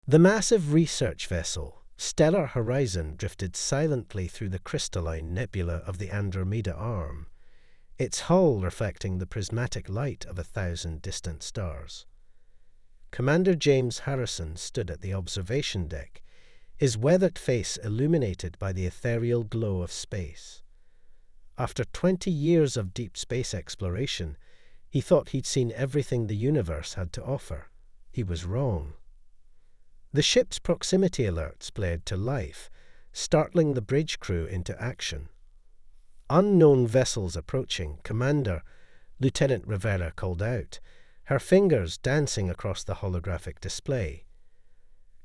The massive research vessel, Stellar Horizon, drifted silently through the crystalline nebula of the Andromeda Arm, its hull reflecting the prismatic light of 1,000 distant stars. Commander James Harrison stood at the observation deck, his weathered face illuminated by the ethereal glow of space. After 20 years of deep space exploration, he thought he'd seen everything the universe had to offer. He was wrong. The ship's proximity alerts blared to life, startling the bridge crew into action. "Unknown vessels approaching, Commander," Lieutenant Rivera called out, her fingers dancing across the holographic display.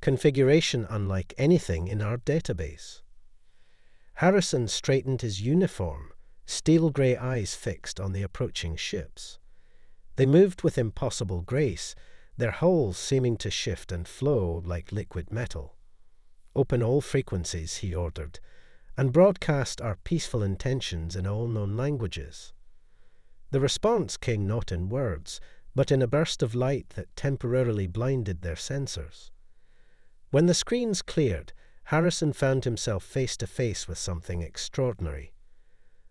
Configuration unlike anything in our database. Harrison straightened his uniform, steel-grey eyes fixed on the approaching ships. They moved with impossible grace, their hulls seeming to shift and flow like liquid metal. "Open all frequencies," he ordered, "and broadcast our peaceful intentions in all known languages." The response came not in words, but in a burst of light that temporarily blinded their sensors. When the screens cleared, Harrison found himself face to face with something extraordinary.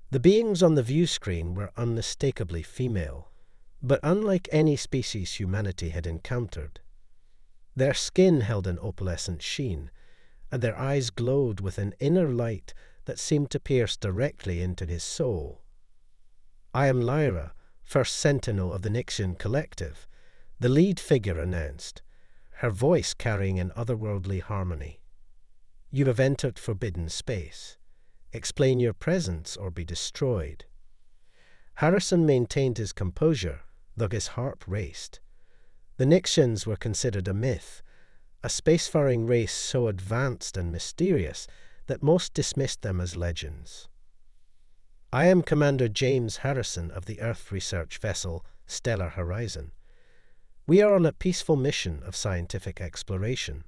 The beings on the view screen were unmistakably female, but unlike any species humanity had encountered. Their skin held an opalescent sheen, and their eyes glowed with an inner light that seemed to pierce directly into his soul. "I am Lyra, first sentinel of the Nixian Collective," the lead figure announced, her voice carrying an otherworldly harmony. "You have entered forbidden space. Explain your presence or be destroyed." Harrison maintained his composure, though his heart raced. The Nixians were considered a myth, a spacefaring race so advanced and mysterious that most dismissed them as legends. "I am Commander James Harrison of the Earth research vessel Stellar Horizon. We are on a peaceful mission of scientific exploration.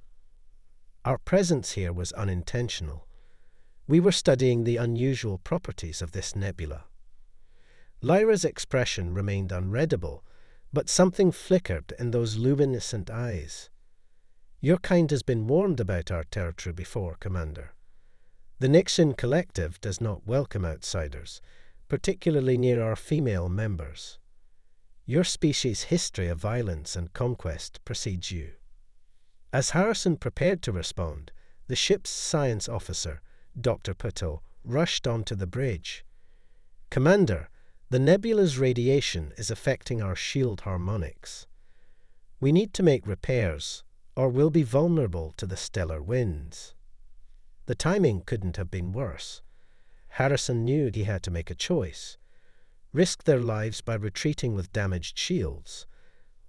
Our presence here was unintentional. We were studying the unusual properties of this nebula." Lyra's expression remained unreadable, but something flickered in those luminescent eyes. "Your kind has been warned about our territory before, Commander. The Nixian Collective does not welcome outsiders, particularly near our female members. Your species' history of violence and conquest precedes you." As Harrison prepared to respond, the ship's science officer, Dr. Pateau, rushed onto the bridge. "Commander, the nebula's radiation is affecting our shield harmonics. We need to make repairs, or we'll be vulnerable to the stellar winds." The timing couldn't have been worse. Harrison knew he had to make a choice: risk their lives by retreating with damaged shields,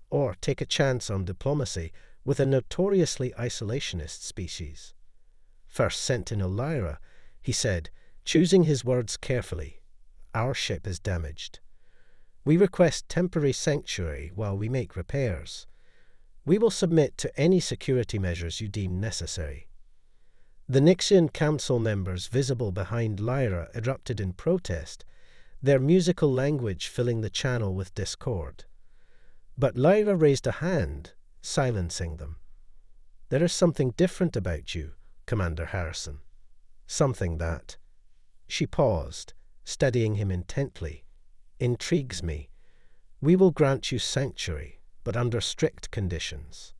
or take a chance on diplomacy with a notoriously isolationist species. "First Sentinel Lyra," he said, choosing his words carefully, "our ship is damaged. We request temporary sanctuary while we make repairs. We will submit to any security measures you deem necessary." The Nixian Council members visible behind Lyra erupted in protest, their musical language filling the channel with discord. But Lyra raised a hand, silencing them. "There is something different about you, Commander Harrison. Something that—" She paused, studying him intently. "Intrigues me. We will grant you sanctuary, but under strict conditions.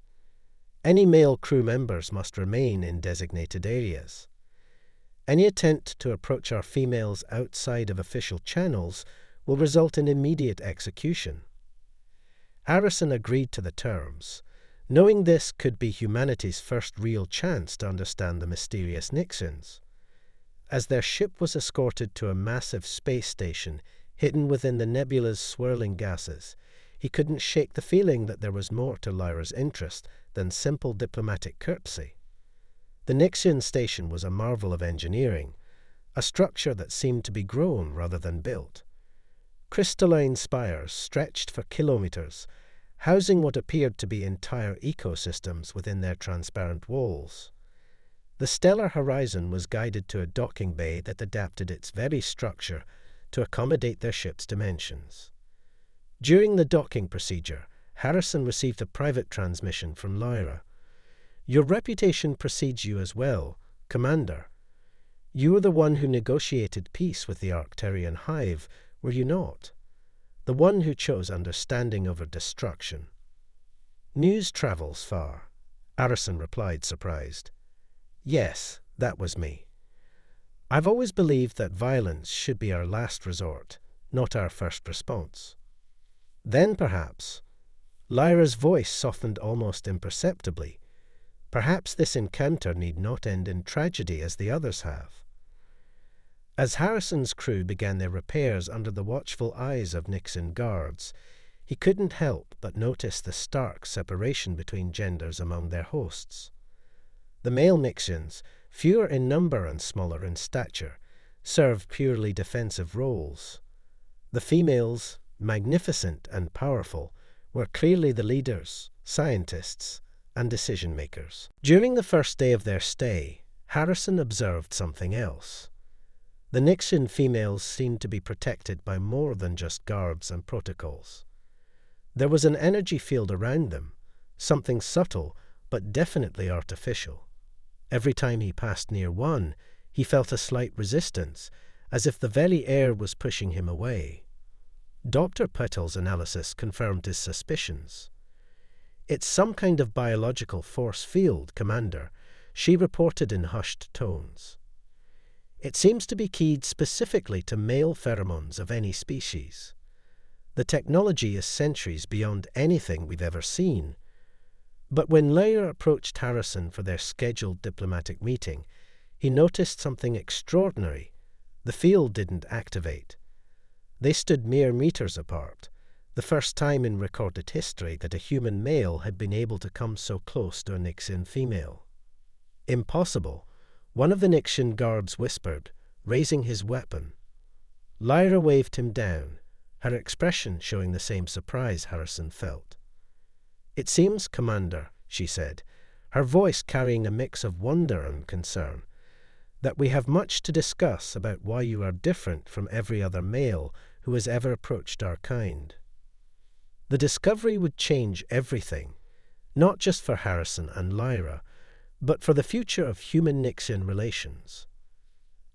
Any male crew members must remain in designated areas. Any attempt to approach our females outside of official channels will result in immediate execution." Harrison agreed to the terms, knowing this could be humanity's first real chance to understand the mysterious Nixians. As their ship was escorted to a massive space station hidden within the nebula's swirling gases, he couldn't shake the feeling that there was more to Lyra's interest than simple diplomatic courtesy. The Nixian station was a marvel of engineering, a structure that seemed to be grown rather than built. Crystalline spires stretched for kilometers, housing what appeared to be entire ecosystems within their transparent walls. The Stellar Horizon was guided to a docking bay that adapted its very structure to accommodate their ship's dimensions. During the docking procedure, Harrison received a private transmission from Lyra. Your reputation precedes you as well, Commander. You were the one who negotiated peace with the Arcturian hive, were you not? The one who chose understanding over destruction. News travels far, Harrison replied, surprised. Yes, that was me. I've always believed that violence should be our last resort, not our first response. Then perhaps, Lyra's voice softened almost imperceptibly, perhaps this encounter need not end in tragedy as the others have. As Harrison's crew began their repairs under the watchful eyes of Nixon guards, he couldn't help but notice the stark separation between genders among their hosts. The male Nixians, fewer in number and smaller in stature, served purely defensive roles. The females, magnificent and powerful, were clearly the leaders, scientists, and decision-makers. During the first day of their stay, Harrison observed something else. The Nixian females seemed to be protected by more than just guards and protocols. There was an energy field around them, something subtle but definitely artificial. Every time he passed near one, he felt a slight resistance, as if the very air was pushing him away. Dr. Petal's analysis confirmed his suspicions. It's some kind of biological force field, Commander, she reported in hushed tones. It seems to be keyed specifically to male pheromones of any species. The technology is centuries beyond anything we've ever seen. But when Lyra approached Harrison for their scheduled diplomatic meeting, he noticed something extraordinary. The field didn't activate. They stood mere meters apart, the first time in recorded history that a human male had been able to come so close to a Nixian female. Impossible, one of the Nixian guards whispered, raising his weapon. Lyra waved him down, her expression showing the same surprise Harrison felt. It seems, Commander, she said, her voice carrying a mix of wonder and concern, that we have much to discuss about why you are different from every other male who has ever approached our kind. The discovery would change everything, not just for Harrison and Lyra, but for the future of human-Nixian relations.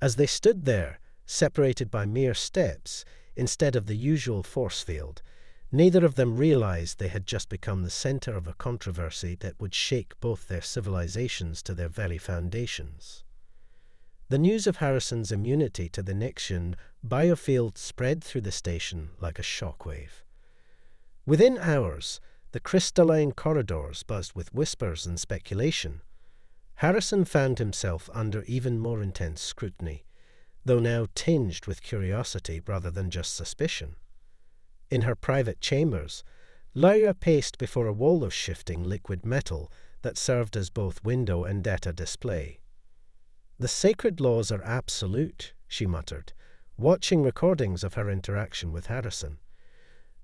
As they stood there, separated by mere steps, instead of the usual force field, neither of them realized they had just become the center of a controversy that would shake both their civilizations to their very foundations. The news of Harrison's immunity to the Nixian biofield spread through the station like a shockwave. Within hours, the crystalline corridors buzzed with whispers and speculation. Harrison found himself under even more intense scrutiny, though now tinged with curiosity rather than just suspicion. In her private chambers, Lyra paced before a wall of shifting liquid metal that served as both window and data display. The sacred laws are absolute, she muttered, watching recordings of her interaction with Harrison.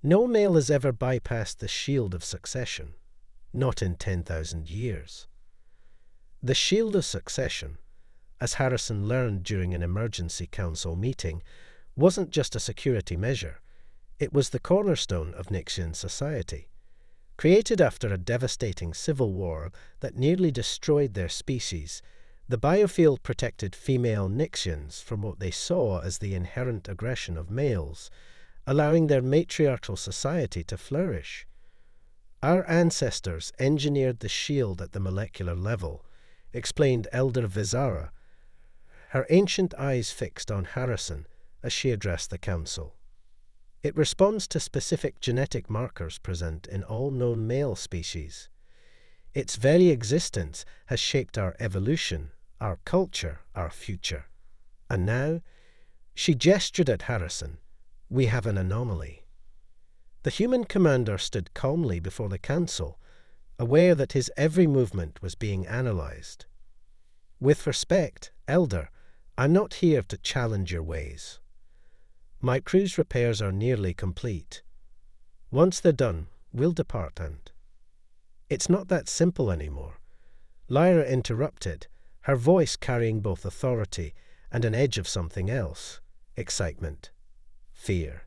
No male has ever bypassed the shield of succession, not in 10,000 years. The shield of succession, as Harrison learned during an emergency council meeting, wasn't just a security measure. It was the cornerstone of Nixian society. Created after a devastating civil war that nearly destroyed their species, the biofield protected female Nixians from what they saw as the inherent aggression of males, allowing their matriarchal society to flourish. Our ancestors engineered the shield at the molecular level, explained Elder Vizara, her ancient eyes fixed on Harrison as she addressed the council. It responds to specific genetic markers present in all known male species. Its very existence has shaped our evolution, our culture, our future. And now, she gestured at Harrison, we have an anomaly. The human commander stood calmly before the council, aware that his every movement was being analyzed. With respect, Elder, I'm not here to challenge your ways. My crew's repairs are nearly complete. Once they're done, we'll depart and... It's not that simple anymore. Lyra interrupted, her voice carrying both authority and an edge of something else, excitement, fear.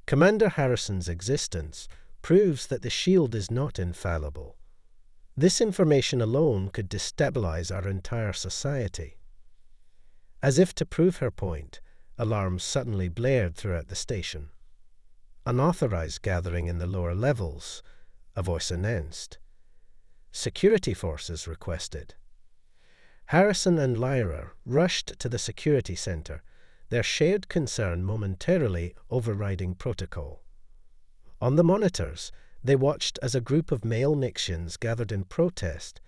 Commander Harrison's existence proves that the shield is not infallible. This information alone could destabilize our entire society. As if to prove her point, alarms suddenly blared throughout the station. Unauthorized gathering in the lower levels, a voice announced. Security forces requested. Harrison and Lyra rushed to the security center, their shared concern momentarily overriding protocol. On the monitors, they watched as a group of male Nixians gathered in protest,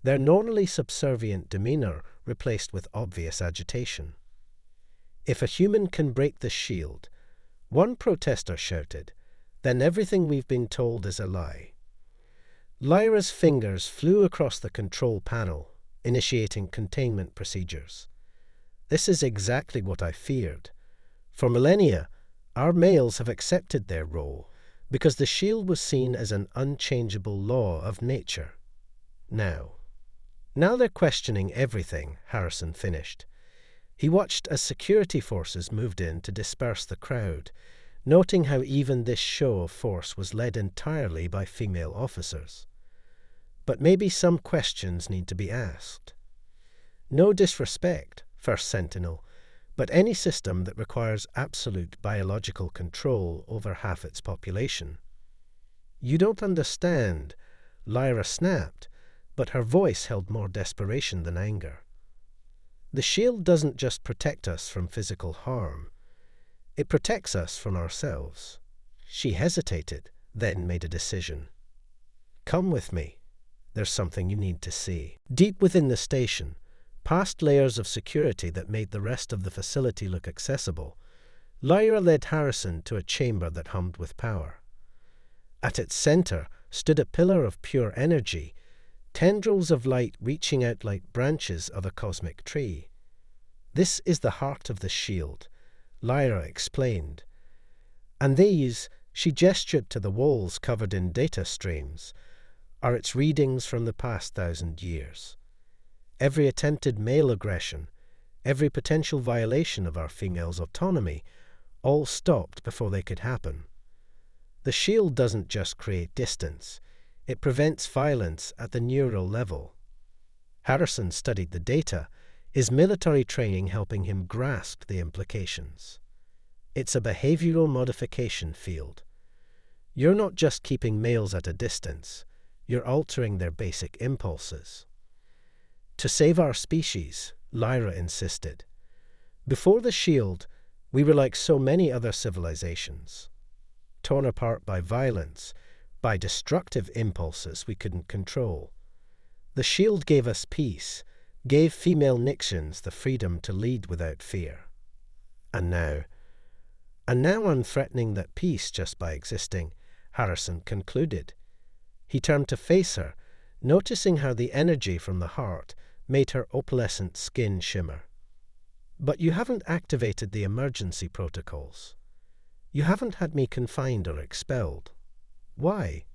their normally subservient demeanor replaced with obvious agitation. "If a human can break the shield," one protester shouted, "then everything we've been told is a lie." Lyra's fingers flew across the control panel, initiating containment procedures. "This is exactly what I feared. For millennia, our males have accepted their role, because the shield was seen as an unchangeable law of nature. Now they're questioning everything," Harrison finished. He watched as security forces moved in to disperse the crowd, noting how even this show of force was led entirely by female officers. "But maybe some questions need to be asked. No disrespect, First Sentinel, but any system that requires absolute biological control over half its population." "You don't understand," Lyra snapped, but her voice held more desperation than anger. "The shield doesn't just protect us from physical harm. It protects us from ourselves." She hesitated, then made a decision. "Come with me. There's something you need to see." Deep within the station, past layers of security that made the rest of the facility look accessible, Lyra led Harrison to a chamber that hummed with power. At its center stood a pillar of pure energy, tendrils of light reaching out like branches of a cosmic tree. "This is the heart of the shield," Lyra explained. "And these," she gestured to the walls covered in data streams, "are its readings from the past 1,000 years. Every attempted male aggression, every potential violation of our females' autonomy, all stopped before they could happen. The shield doesn't just create distance, it prevents violence at the neural level." Harrison studied the data, his military training helping him grasp the implications. "It's a behavioral modification field. You're not just keeping males at a distance, you're altering their basic impulses." "To save our species," Lyra insisted. "Before the shield, we were like so many other civilizations, torn apart by violence, by destructive impulses we couldn't control. The shield gave us peace, gave female Nixians the freedom to lead without fear. And now I'm threatening that peace just by existing," Harrison concluded. He turned to face her, noticing how the energy from the heart made her opalescent skin shimmer. "But you haven't activated the emergency protocols. You haven't had me confined or expelled. Why?"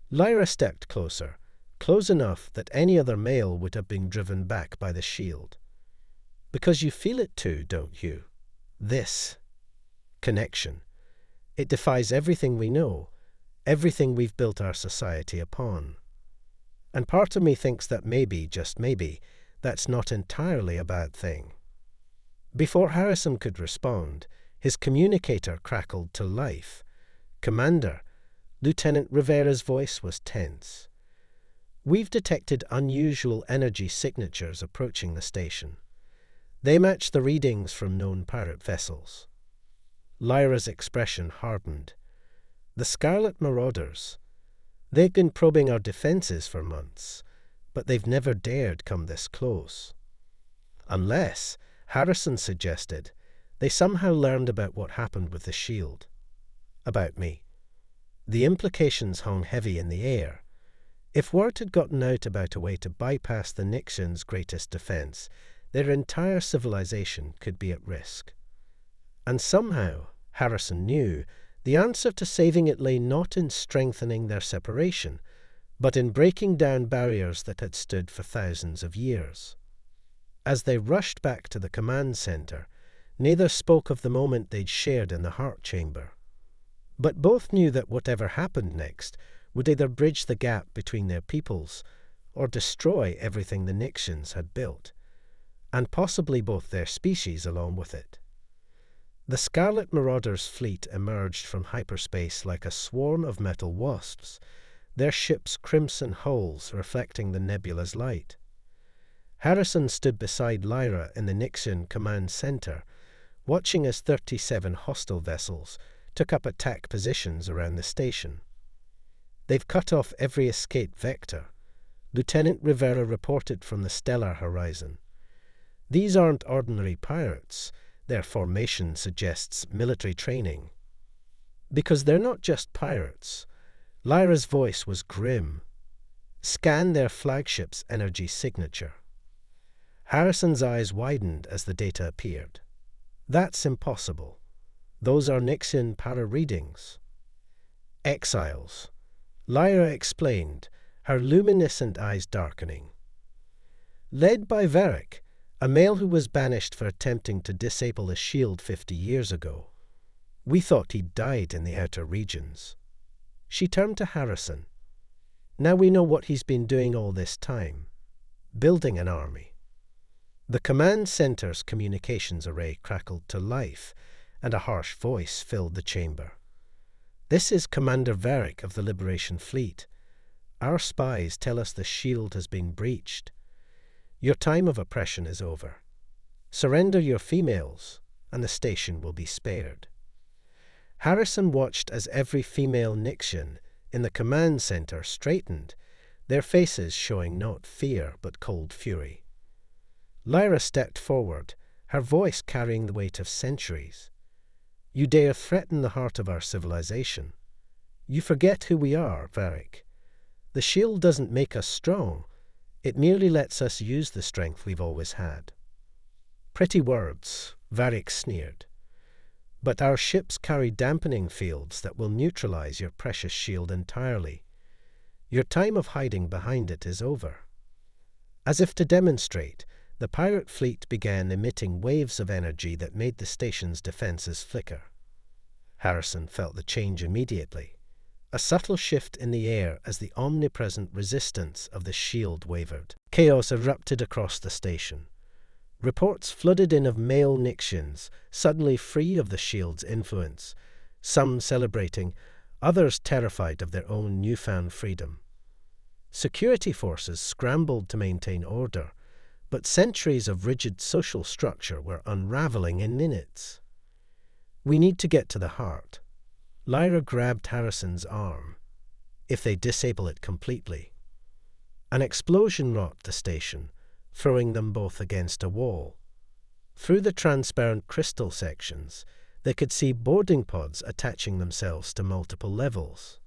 Lyra stepped closer, close enough that any other male would have been driven back by the shield. "Because you feel it too, don't you? This connection. It defies everything we know, everything we've built our society upon. And part of me thinks that maybe, just maybe, that's not entirely a bad thing." Before Harrison could respond, his communicator crackled to life. "Commander," Lieutenant Rivera's voice was tense. "We've detected unusual energy signatures approaching the station. They match the readings from known pirate vessels." Lyra's expression hardened. "The Scarlet Marauders. They've been probing our defenses for months, but they've never dared come this close. Unless," Harrison suggested, "they somehow learned about what happened with the shield. About me." The implications hung heavy in the air. If word had gotten out about a way to bypass the Nixians' greatest defense, their entire civilization could be at risk. And somehow, Harrison knew, the answer to saving it lay not in strengthening their separation, but in breaking down barriers that had stood for thousands of years. As they rushed back to the command center, neither spoke of the moment they'd shared in the heart chamber. But both knew that whatever happened next would either bridge the gap between their peoples or destroy everything the Nixians had built, and possibly both their species along with it. The Scarlet Marauders' fleet emerged from hyperspace like a swarm of metal wasps, their ship's crimson hulls reflecting the nebula's light. Harrison stood beside Lyra in the Nixian command center, watching as 37 hostile vessels took up attack positions around the station. "They've cut off every escape vector," Lieutenant Rivera reported from the stellar horizon. "These aren't ordinary pirates. Their formation suggests military training." "Because they're not just pirates." Lyra's voice was grim. "Scan their flagship's energy signature." Harrison's eyes widened as the data appeared. "That's impossible. Those are Nixian para-readings." "Exiles," Lyra explained, her luminescent eyes darkening. "Led by Varric, a male who was banished for attempting to disable the shield 50 years ago. We thought he'd died in the outer regions." She turned to Harrison. "Now we know what he's been doing all this time. Building an army." The command center's communications array crackled to life, and a harsh voice filled the chamber. "This is Commander Varric of the Liberation Fleet. Our spies tell us the shield has been breached. Your time of oppression is over. Surrender your females, and the station will be spared." Harrison watched as every female Nixian in the command center straightened, their faces showing not fear but cold fury. Lyra stepped forward, her voice carrying the weight of centuries. "You dare threaten the heart of our civilization. You forget who we are, Varric. The shield doesn't make us strong. It merely lets us use the strength we've always had." "Pretty words," Varric sneered. "But our ships carry dampening fields that will neutralize your precious shield entirely. Your time of hiding behind it is over." As if to demonstrate, the pirate fleet began emitting waves of energy that made the station's defenses flicker. Harrison felt the change immediately, a subtle shift in the air as the omnipresent resistance of the shield wavered. Chaos erupted across the station. Reports flooded in of male Nixians, suddenly free of the shield's influence, some celebrating, others terrified of their own newfound freedom. Security forces scrambled to maintain order, but centuries of rigid social structure were unraveling in minutes. "We need to get to the heart." Lyra grabbed Harrison's arm. "If they disable it completely." An explosion rocked the station, throwing them both against a wall. Through the transparent crystal sections, they could see boarding pods attaching themselves to multiple levels.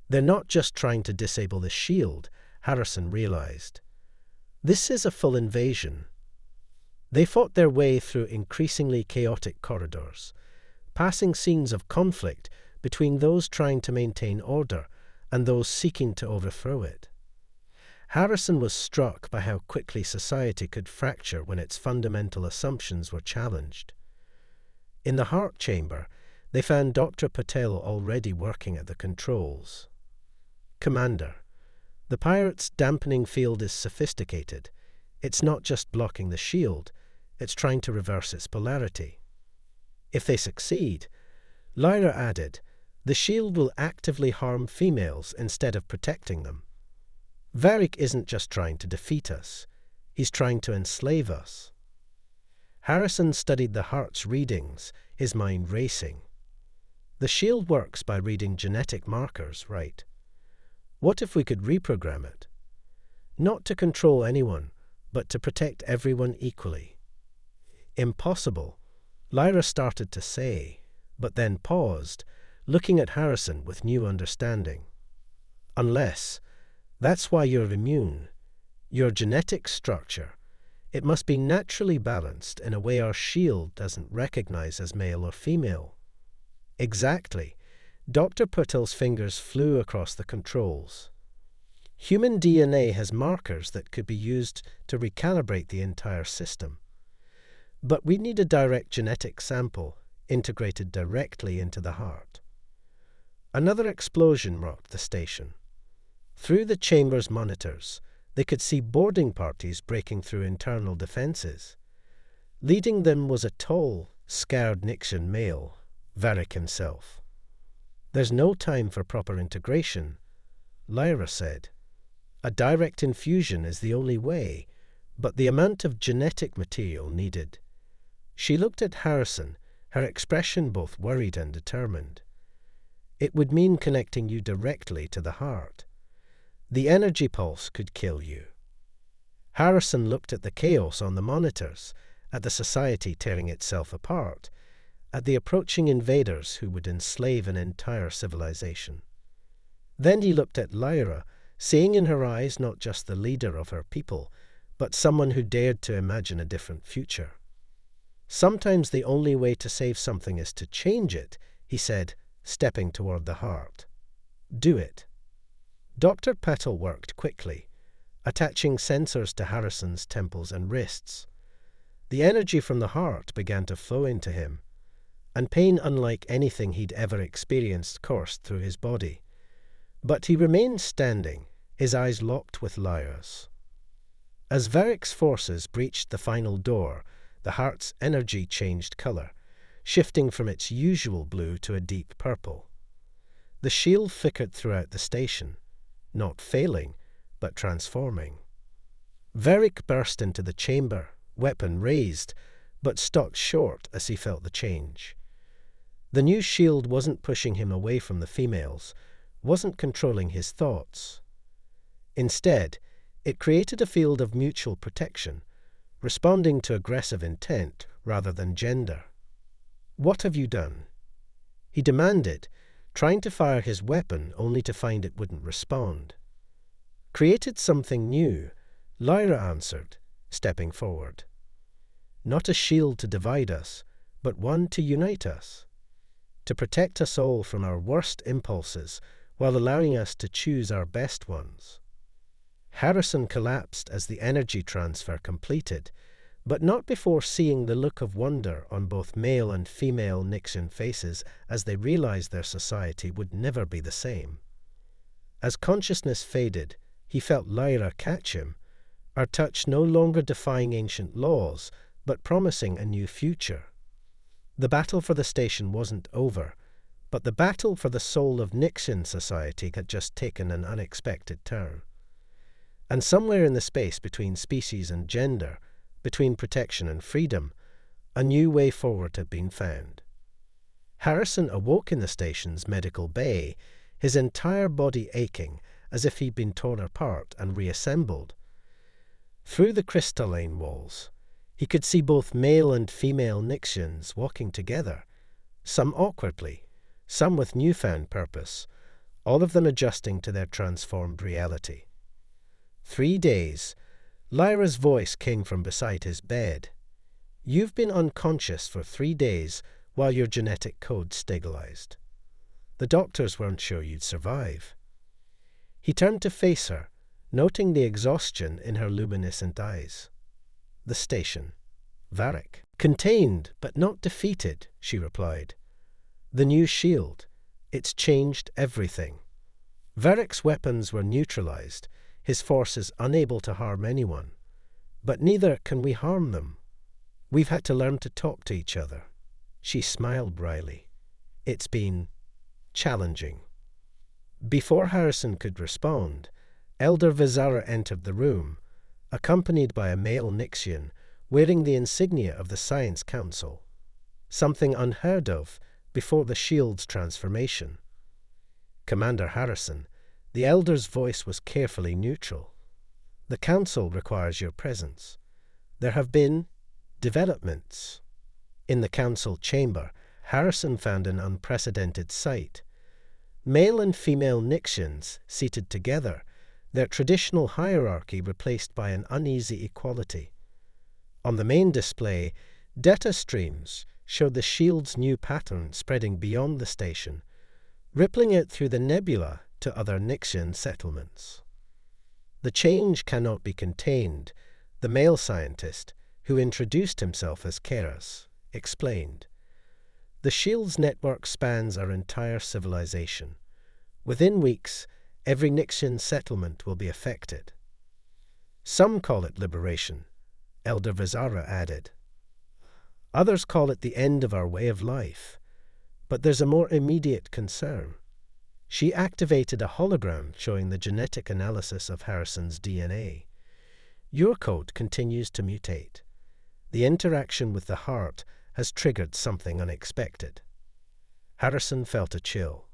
"They're not just trying to disable the shield," Harrison realized. "This is a full invasion." They fought their way through increasingly chaotic corridors, passing scenes of conflict between those trying to maintain order and those seeking to overthrow it. Harrison was struck by how quickly society could fracture when its fundamental assumptions were challenged. In the heart chamber, they found Dr. Patel already working at the controls. "Commander, the pirate's dampening field is sophisticated. It's not just blocking the shield, it's trying to reverse its polarity. If they succeed," Lyra added, "the shield will actively harm females instead of protecting them. Varric isn't just trying to defeat us, he's trying to enslave us." Harrison studied the heart's readings, his mind racing. The shield works by reading genetic markers, right? What if we could reprogram it? Not to control anyone, but to protect everyone equally. "Impossible," Lyra started to say, but then paused, looking at Harrison with new understanding. "Unless, that's why you're immune. Your genetic structure, it must be naturally balanced in a way our shield doesn't recognize as male or female." "Exactly." Dr. Purtill's fingers flew across the controls. "Human DNA has markers that could be used to recalibrate the entire system. But we need a direct genetic sample integrated directly into the heart." Another explosion rocked the station. Through the chamber's monitors, they could see boarding parties breaking through internal defenses. Leading them was a tall, scarred Nixian male, Varric himself. "There's no time for proper integration," Lyra said. "A direct infusion is the only way, but the amount of genetic material needed." She looked at Harrison, her expression both worried and determined. "It would mean connecting you directly to the heart. The energy pulse could kill you." Harrison looked at the chaos on the monitors, at the society tearing itself apart, at the approaching invaders who would enslave an entire civilization. Then he looked at Lyra, seeing in her eyes not just the leader of her people, but someone who dared to imagine a different future. "Sometimes the only way to save something is to change it," he said, stepping toward the heart. "Do it." Dr. Petal worked quickly, attaching sensors to Harrison's temples and wrists. The energy from the heart began to flow into him, and pain unlike anything he'd ever experienced coursed through his body. But he remained standing, his eyes locked with Lyra's. As Varric's forces breached the final door, the heart's energy changed color, shifting from its usual blue to a deep purple. The shield flickered throughout the station, not failing, but transforming. Varric burst into the chamber, weapon raised, but stopped short as he felt the change. The new shield wasn't pushing him away from the females, wasn't controlling his thoughts. Instead, it created a field of mutual protection, responding to aggressive intent rather than gender. "What have you done?" he demanded, trying to fire his weapon only to find it wouldn't respond. "Created something new," Lyra answered, stepping forward. "Not a shield to divide us, but one to unite us, to protect us all from our worst impulses while allowing us to choose our best ones." Harrison collapsed as the energy transfer completed, but not before seeing the look of wonder on both male and female Nixian faces as they realized their society would never be the same. As consciousness faded, he felt Lyra catch him, her touch no longer defying ancient laws, but promising a new future. The battle for the station wasn't over, but the battle for the soul of Nixian society had just taken an unexpected turn. And somewhere in the space between species and gender, between protection and freedom, a new way forward had been found. Harrison awoke in the station's medical bay, his entire body aching as if he'd been torn apart and reassembled. Through the crystalline walls, he could see both male and female Nixians walking together, some awkwardly, some with newfound purpose, all of them adjusting to their transformed reality. 3 days, Lyra's voice came from beside his bed. "You've been unconscious for 3 days while your genetic code stabilized. The doctors weren't sure you'd survive." He turned to face her, noting the exhaustion in her luminescent eyes. "The station. Varric." "Contained, but not defeated," she replied. "The new shield. It's changed everything. Varric's weapons were neutralized, his forces unable to harm anyone. But neither can we harm them. We've had to learn to talk to each other." She smiled wryly. "It's been challenging." Before Harrison could respond, Elder Vizara entered the room, accompanied by a male Nixian wearing the insignia of the Science Council, something unheard of before the shield's transformation. "Commander Harrison," the Elder's voice was carefully neutral. "The Council requires your presence. There have been developments." In the Council chamber, Harrison found an unprecedented sight. Male and female Nixians seated together, their traditional hierarchy replaced by an uneasy equality. On the main display, data streams showed the shield's new pattern spreading beyond the station, rippling it through the nebula to other Nixian settlements. "The change cannot be contained," the male scientist, who introduced himself as Keras, explained. "The shield's network spans our entire civilization. Within weeks, every Nixian settlement will be affected. Some call it liberation, Elder Vizara added. Others call it the end of our way of life. But there's a more immediate concern. She activated a hologram showing the genetic analysis of Harrison's DNA. Your code continues to mutate. The interaction with the heart has triggered something unexpected. Harrison felt a chill.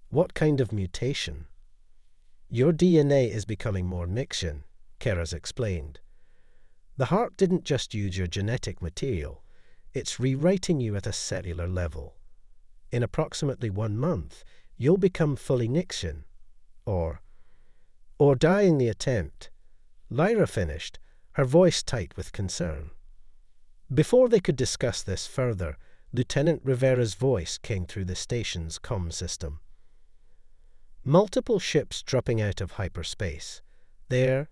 What kind of mutation? Your DNA is becoming more Nixian, Keras explained. The heart didn't just use your genetic material, it's rewriting you at a cellular level. In approximately 1 month, you'll become fully Nixian. Or die in the attempt. Lyra finished, her voice tight with concern. Before they could discuss this further, Lieutenant Rivera's voice came through the station's comm system. Multiple ships dropping out of hyperspace. They're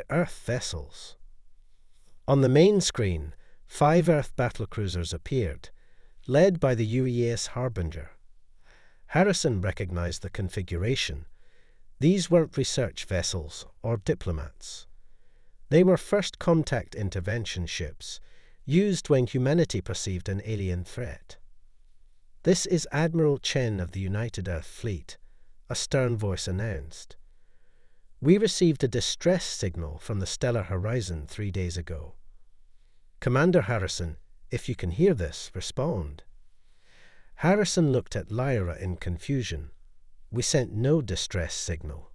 Earth vessels. On the main screen, 5 Earth battlecruisers appeared, led by the UES Harbinger. Harrison recognized the configuration. These weren't research vessels or diplomats. They were first contact intervention ships, used when humanity perceived an alien threat. "This is Admiral Chen of the United Earth Fleet," a stern voice announced. "We received a distress signal from the stellar horizon 3 days ago. Commander Harrison, if you can hear this, respond." Harrison looked at Lyra in confusion. "We sent no distress signal."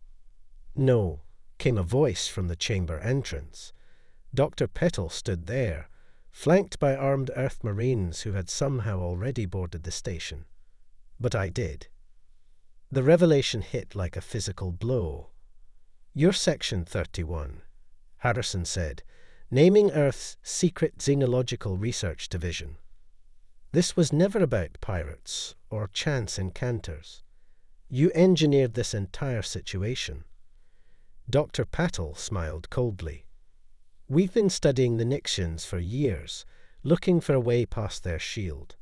"No," came a voice from the chamber entrance. Dr. Petal stood there, flanked by armed Earth Marines who had somehow already boarded the station. "But I did." The revelation hit like a physical blow. "You're Section 31, Harrison said, naming Earth's secret xenological research division. This was never about pirates or chance encounters. You engineered this entire situation. Dr. Patel smiled coldly. "We've been studying the Nixians for years, looking for a way past their shield.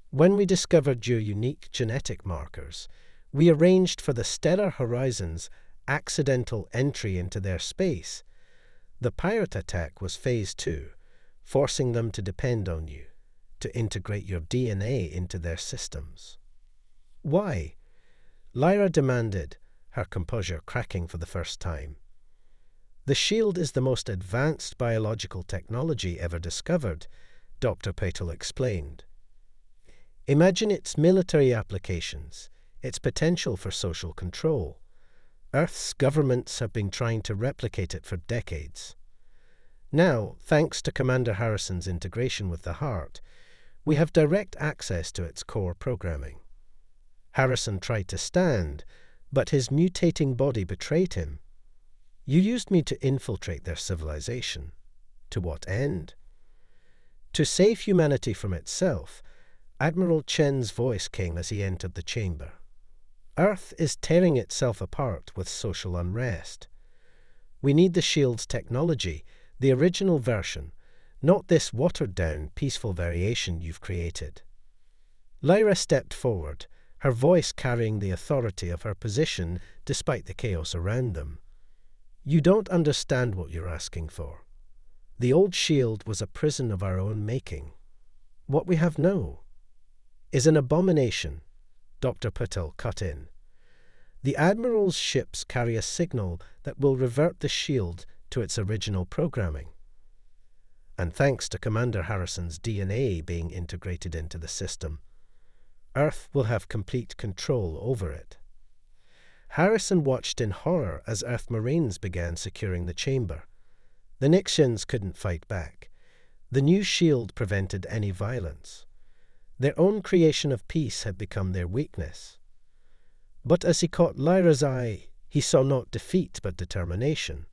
When we discovered your unique genetic markers, we arranged for the stellar horizon's accidental entry into their space. The pirate attack was Phase 2, forcing them to depend on you, to integrate your DNA into their systems." "Why?" Lyra demanded, her composure cracking for the first time. "The shield is the most advanced biological technology ever discovered," Dr. Patel explained. "Imagine its military applications, its potential for social control. Earth's governments have been trying to replicate it for decades. Now, thanks to Commander Harrison's integration with the heart, we have direct access to its core programming. Harrison tried to stand, but his mutating body betrayed him. You used me to infiltrate their civilization. To what end?" "To save humanity from itself," Admiral Chen's voice came as he entered the chamber. "Earth is tearing itself apart with social unrest. We need the shield's technology, the original version, not this watered-down, peaceful variation you've created." Lyra stepped forward, her voice carrying the authority of her position despite the chaos around them. "You don't understand what you're asking for. The old shield was a prison of our own making. What we have now is an abomination," Dr. Patel cut in. "The Admiral's ships carry a signal that will revert the shield to its original programming. And thanks to Commander Harrison's DNA being integrated into the system, Earth will have complete control over it." Harrison watched in horror as Earth Marines began securing the chamber. The Nixians couldn't fight back. The new shield prevented any violence. Their own creation of peace had become their weakness. But as he caught Lyra's eye, he saw not defeat but determination.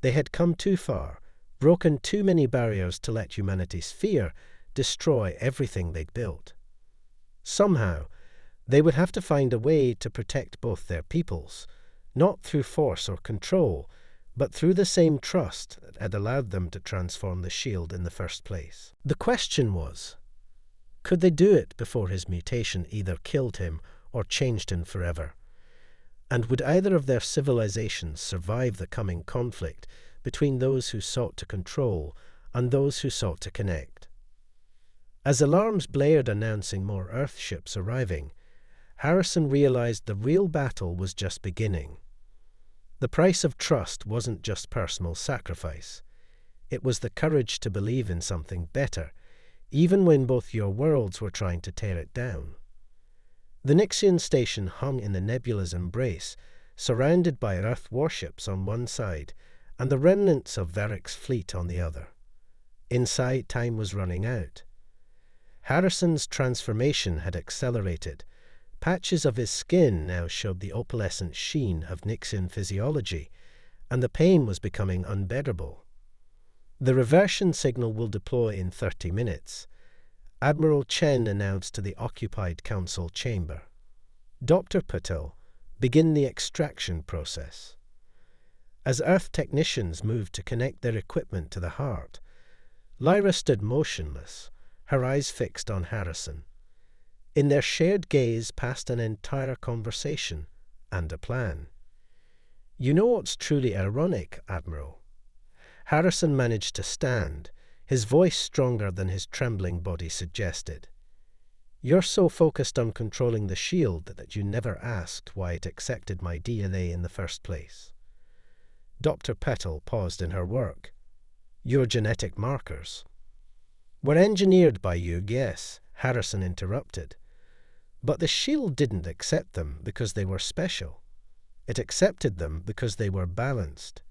They had come too far, broken too many barriers to let humanity's fear destroy everything they'd built. Somehow, they would have to find a way to protect both their peoples, not through force or control, but through the same trust that had allowed them to transform the shield in the first place. The question was, could they do it before his mutation either killed him or changed him forever? And would either of their civilizations survive the coming conflict between those who sought to control and those who sought to connect? As alarms blared announcing more Earth ships arriving, Harrison realized the real battle was just beginning. The price of trust wasn't just personal sacrifice. It was the courage to believe in something better, even when both your worlds were trying to tear it down. The Nixian station hung in the nebula's embrace, surrounded by Earth warships on one side and the remnants of Varric's fleet on the other. Inside, time was running out. Harrison's transformation had accelerated. Patches of his skin now showed the opalescent sheen of Nixian physiology, and the pain was becoming unbearable. The reversion signal will deploy in 30 minutes. Admiral Chen announced to the occupied council chamber. Dr. Patel, begin the extraction process. As Earth technicians moved to connect their equipment to the heart, Lyra stood motionless, her eyes fixed on Harrison. In their shared gaze passed an entire conversation and a plan. You know what's truly ironic, Admiral? Harrison managed to stand, his voice stronger than his trembling body suggested. You're so focused on controlling the shield that you never asked why it accepted my DNA in the first place. Dr. Petal paused in her work. Your genetic markers were engineered by you, yes, Harrison interrupted. But the shield didn't accept them because they were special. It accepted them because they were balanced.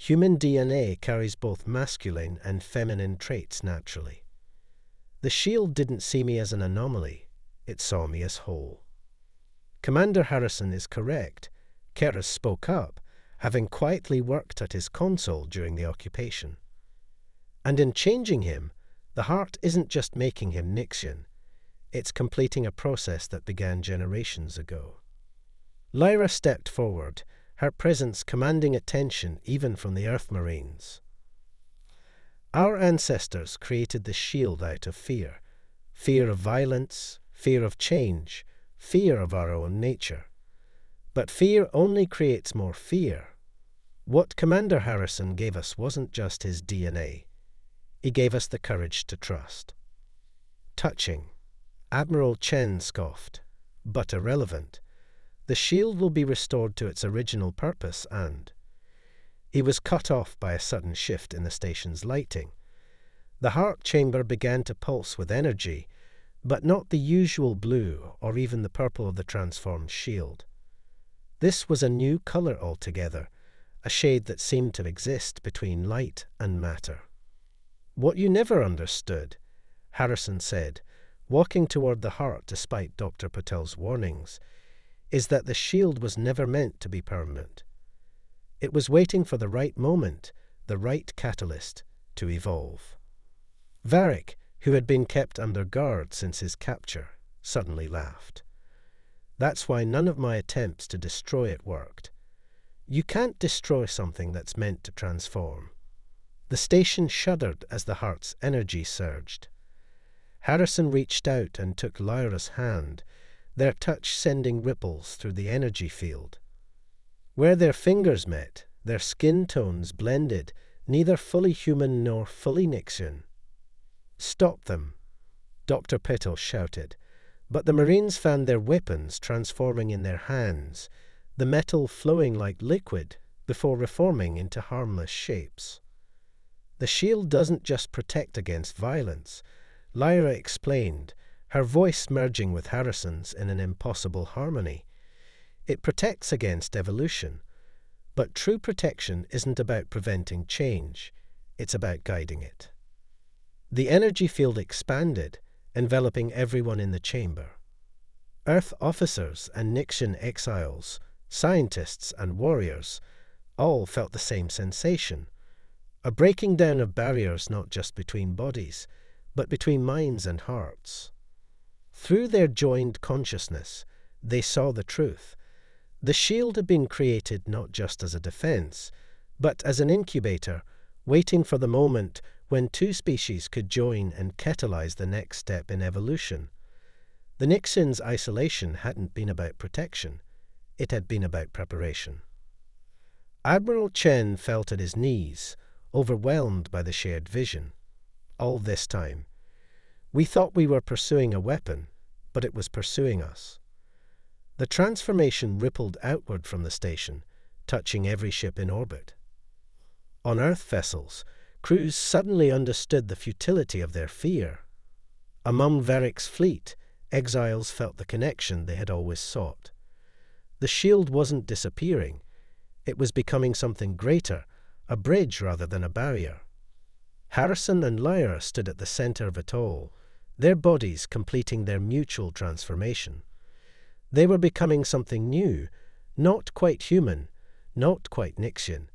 Human DNA carries both masculine and feminine traits naturally. The shield didn't see me as an anomaly. It saw me as whole. Commander Harrison is correct. Curtis spoke up, having quietly worked at his console during the occupation. And in changing him, the heart isn't just making him Nixian. It's completing a process that began generations ago. Lyra stepped forward, her presence commanding attention even from the Earth Marines. Our ancestors created the shield out of fear. Fear of violence, fear of change, fear of our own nature. But fear only creates more fear. What Commander Harrison gave us wasn't just his DNA. He gave us the courage to trust. Touching. Admiral Chen scoffed. But irrelevant. The shield will be restored to its original purpose and... He was cut off by a sudden shift in the station's lighting. The heart chamber began to pulse with energy, but not the usual blue or even the purple of the transformed shield. This was a new color altogether, a shade that seemed to exist between light and matter. What you never understood, Harrison said, walking toward the heart despite Dr. Patel's warnings, is that the shield was never meant to be permanent. It was waiting for the right moment, the right catalyst, to evolve. Varric, who had been kept under guard since his capture, suddenly laughed. That's why none of my attempts to destroy it worked. You can't destroy something that's meant to transform. The station shuddered as the heart's energy surged. Harrison reached out and took Lyra's hand, their touch sending ripples through the energy field. Where their fingers met, their skin tones blended, neither fully human nor fully Nixian. Stop them, Dr. Petal shouted, but the Marines found their weapons transforming in their hands, the metal flowing like liquid before reforming into harmless shapes. The shield doesn't just protect against violence, Lyra explained, her voice merging with Harrison's in an impossible harmony. It protects against evolution, but true protection isn't about preventing change, it's about guiding it. The energy field expanded, enveloping everyone in the chamber. Earth officers and Nixian exiles, scientists and warriors, all felt the same sensation, a breaking down of barriers not just between bodies, but between minds and hearts. Through their joined consciousness, they saw the truth. The shield had been created not just as a defense, but as an incubator, waiting for the moment when two species could join and catalyze the next step in evolution. The Nixians' isolation hadn't been about protection. it had been about preparation. Admiral Chen felt at his knees, overwhelmed by the shared vision. All this time, we thought we were pursuing a weapon, but it was pursuing us. The transformation rippled outward from the station, touching every ship in orbit. On Earth vessels, crews suddenly understood the futility of their fear. Among Varric's fleet, exiles felt the connection they had always sought. The shield wasn't disappearing. It was becoming something greater, a bridge rather than a barrier. Harrison and Lyra stood at the center of it all, their bodies completing their mutual transformation. They were becoming something new, not quite human, not quite Nixian,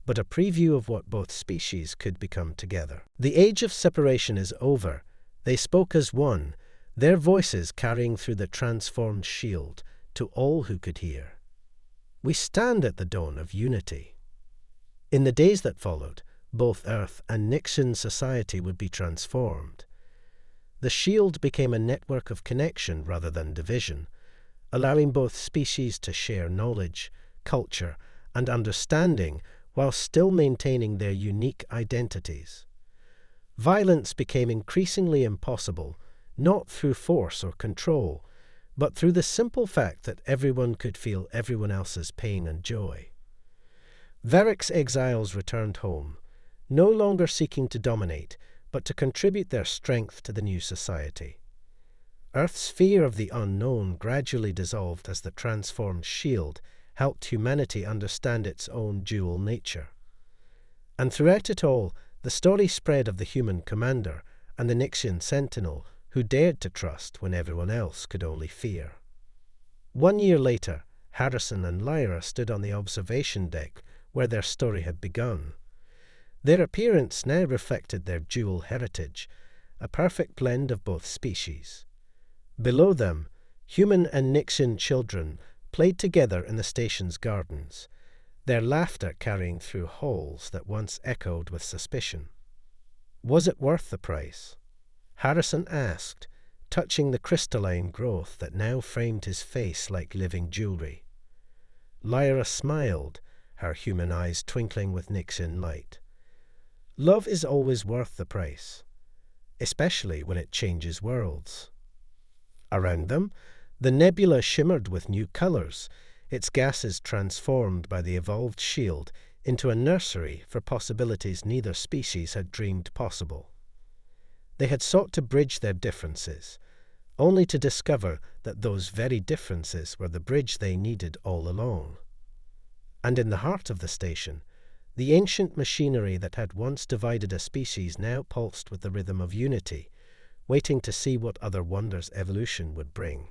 but a preview of what both species could become together. The age of separation is over. They spoke as one, their voices carrying through the transformed shield to all who could hear. We stand at the dawn of unity. In the days that followed, both Earth and Nixian society would be transformed. The shield became a network of connection rather than division, allowing both species to share knowledge, culture, and understanding while still maintaining their unique identities. Violence became increasingly impossible, not through force or control, but through the simple fact that everyone could feel everyone else's pain and joy. Varric's exiles returned home, no longer seeking to dominate, but to contribute their strength to the new society. Earth's fear of the unknown gradually dissolved as the transformed shield helped humanity understand its own dual nature. And throughout it all, the story spread of the human commander and the Nixian sentinel who dared to trust when everyone else could only fear. 1 year later, Harrison and Lyra stood on the observation deck where their story had begun. Their appearance now reflected their dual heritage, a perfect blend of both species. Below them, human and Nixian children played together in the station's gardens, their laughter carrying through halls that once echoed with suspicion. Was it worth the price? Harrison asked, touching the crystalline growth that now framed his face like living jewelry. Lyra smiled, her human eyes twinkling with Nixian light. Love is always worth the price, especially when it changes worlds. Around them, the nebula shimmered with new colors, its gases transformed by the evolved shield into a nursery for possibilities neither species had dreamed possible. They had sought to bridge their differences, only to discover that those very differences were the bridge they needed all along. And in the heart of the station, the ancient machinery that had once divided a species now pulsed with the rhythm of unity, waiting to see what other wonders evolution would bring.